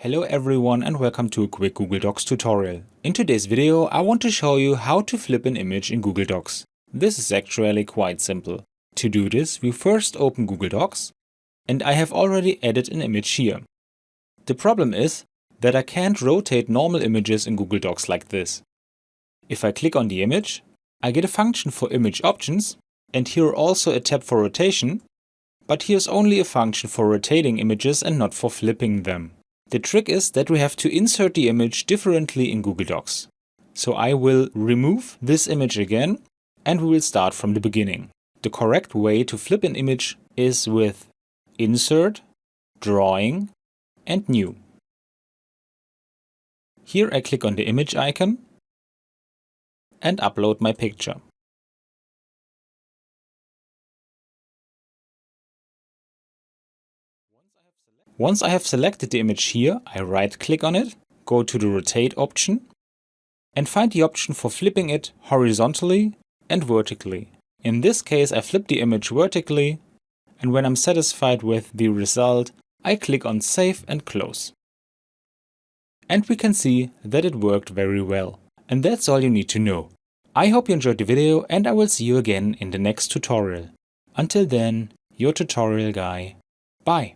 Hello everyone and welcome to a quick Google Docs tutorial. In today's video I want to show you how to flip an image in Google Docs. This is actually quite simple. To do this, we first open Google Docs, and I have already added an image here. The problem is that I can't rotate normal images in Google Docs like this. If I click on the image, I get a function for image options and here also a tab for rotation, but here's only a function for rotating images and not for flipping them. The trick is that we have to insert the image differently in Google Docs. So I will remove this image again and we will start from the beginning. The correct way to flip an image is with Insert, Drawing and New. Here I click on the image icon and upload my picture. Once I have selected the image here, I right-click on it, go to the Rotate option, and find the option for flipping it horizontally and vertically. In this case, I flip the image vertically, and when I'm satisfied with the result, I click on Save and Close. And we can see that it worked very well. And that's all you need to know. I hope you enjoyed the video, and I will see you again in the next tutorial. Until then, your tutorial guy. Bye.